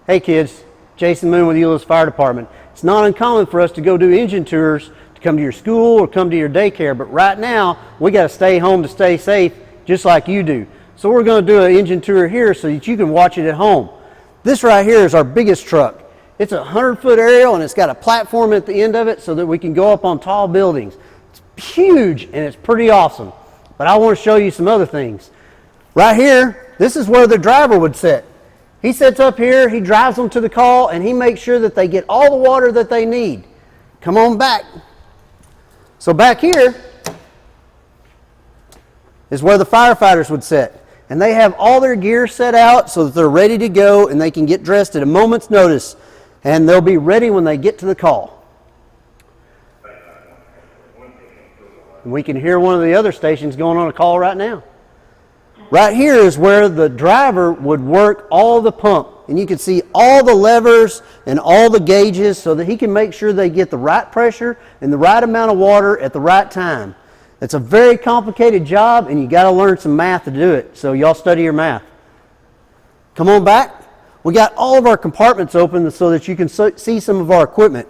Hey kids, Jason Moon with Euless Fire Department. It's not uncommon for us to go do engine tours to come to your school or come to your daycare, but right now we got to stay home to stay safe just like you do. So we're going to do an engine tour here so that you can watch it at home. This right here is our biggest truck. It's a 100-foot aerial and it's got a platform at the end of it so that we can go up on tall buildings. It's huge and it's pretty awesome. But I want to show you some other things. Right here, this is where the driver would sit. He sits up here, he drives them to the call, and he makes sure that they get all the water that they need. Come on back. So back here is where the firefighters would sit. And they have all their gear set out so that they're ready to go and they can get dressed at a moment's notice. And they'll be ready when they get to the call. And we can hear one of the other stations going on a call right now. Right here is where the driver would work all the pump. And you can see all the levers and all the gauges so that he can make sure they get the right pressure and the right amount of water at the right time. It's a very complicated job and you got to learn some math to do it. So y'all study your math. Come on back. We got all of our compartments open so that you can see some of our equipment.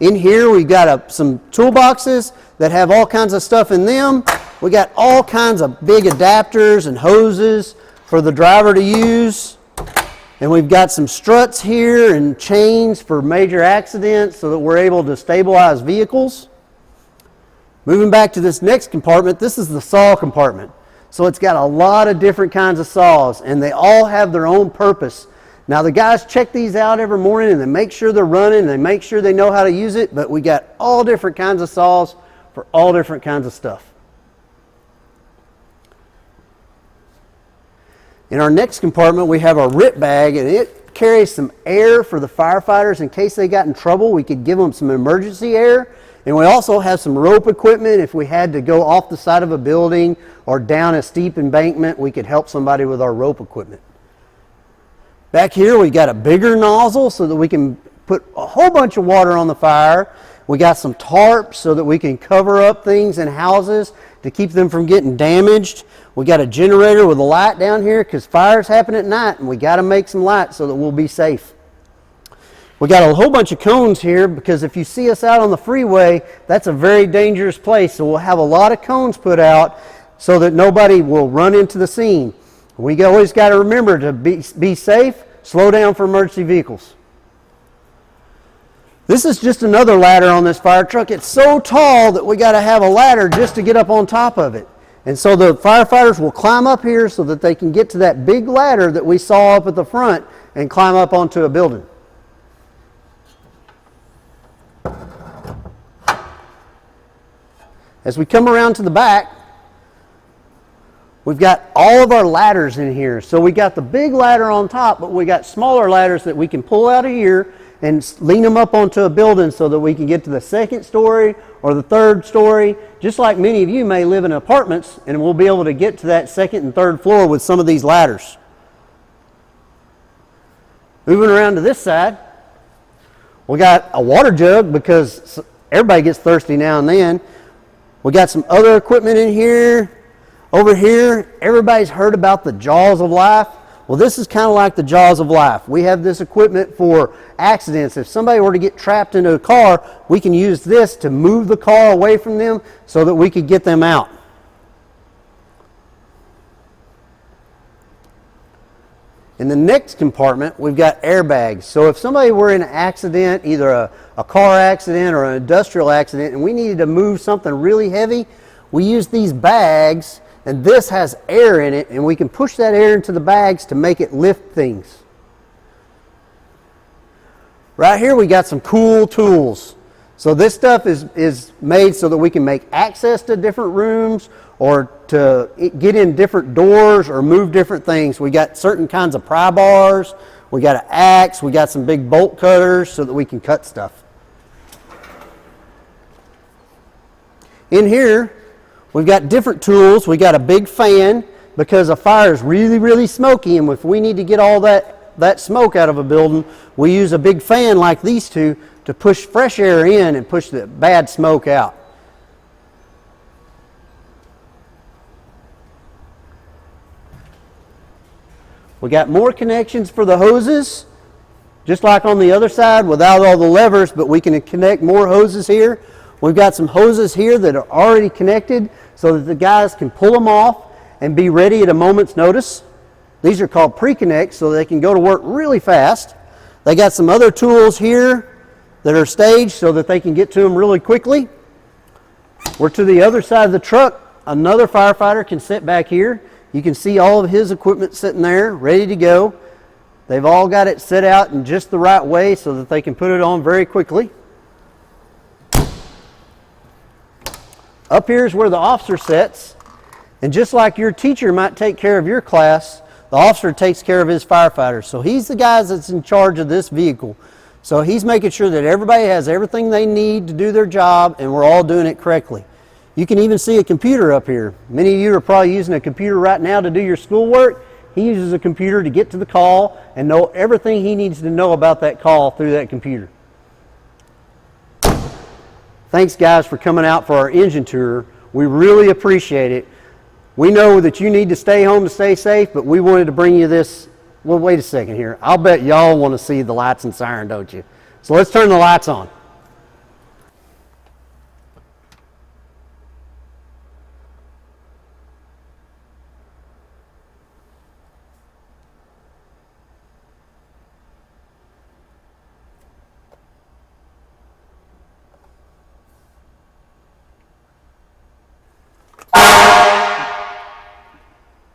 In here we've got some toolboxes that have all kinds of stuff in them. We got all kinds of big adapters and hoses for the driver to use. And we've got some struts here and chains for major accidents so that we're able to stabilize vehicles. Moving back to this next compartment, this is the saw compartment. So it's got a lot of different kinds of saws and they all have their own purpose. Now the guys check these out every morning and they make sure they're running and they make sure they know how to use it, but we got all different kinds of saws for all different kinds of stuff. In our next compartment we have our RIP bag and it carries some air for the firefighters in case they got in trouble. We could give them some emergency air. And we also have some rope equipment. If we had to go off the side of a building or down a steep embankment, we could help somebody with our rope equipment. Back here we got a bigger nozzle so that we can put a whole bunch of water on the fire. We got some tarps so that we can cover up things in houses to keep them from getting damaged. We got a generator with a light down here because fires happen at night and we got to make some light so that we'll be safe. We got a whole bunch of cones here because if you see us out on the freeway, that's a very dangerous place. So we'll have a lot of cones put out so that nobody will run into the scene. We always got to remember to be safe, slow down for emergency vehicles. This is just another ladder on this fire truck. It's so tall that we got to have a ladder just to get up on top of it. And so the firefighters will climb up here so that they can get to that big ladder that we saw up at the front and climb up onto a building. As we come around to the back, we've got all of our ladders in here. So we got the big ladder on top, but we got smaller ladders that we can pull out of here and lean them up onto a building so that we can get to the second story or the third story. Just like many of you may live in apartments, and we'll be able to get to that second and third floor with some of these ladders. Moving around to this side, we got a water jug because everybody gets thirsty now and then. We got some other equipment in here. Over here, everybody's heard about the jaws of life. Well, this is kind of like the jaws of life. We have this equipment for accidents. If somebody were to get trapped into a car, we can use this to move the car away from them so that we could get them out. In the next compartment, we've got airbags. So if somebody were in an accident, either a car accident or an industrial accident, and we needed to move something really heavy, we use these bags, and this has air in it, and we can push that air into the bags to make it lift things. Right here we got some cool tools. So this stuff is made so that we can make access to different rooms or to get in different doors or move different things. We got certain kinds of pry bars, we got an axe, we got some big bolt cutters so that we can cut stuff. In here we've got different tools. We got a big fan because a fire is really, really smoky, and if we need to get all that smoke out of a building, we use a big fan like these two to push fresh air in and push the bad smoke out. We got more connections for the hoses. just like on the other side without all the levers, but we can connect more hoses here. We've got some hoses here that are already connected so that the guys can pull them off and be ready at a moment's notice. These are called pre-connects, so they can go to work really fast. They got some other tools here that are staged so that they can get to them really quickly. We're to the other side of the truck. Another firefighter can sit back here. You can see all of his equipment sitting there, ready to go. They've all got it set out in just the right way so that they can put it on very quickly. Up here is where the officer sits. And just like your teacher might take care of your class, the officer takes care of his firefighters. So he's the guy that's in charge of this vehicle. So he's making sure that everybody has everything they need to do their job and we're all doing it correctly. You can even see a computer up here. Many of you are probably using a computer right now to do your schoolwork. He uses a computer to get to the call and know everything he needs to know about that call through that computer. Thanks guys for coming out for our engine tour. We really appreciate it. We know that you need to stay home to stay safe, but we wanted to bring you this. Well, wait a second here. I'll bet y'all want to see the lights and siren, don't you? So let's turn the lights on.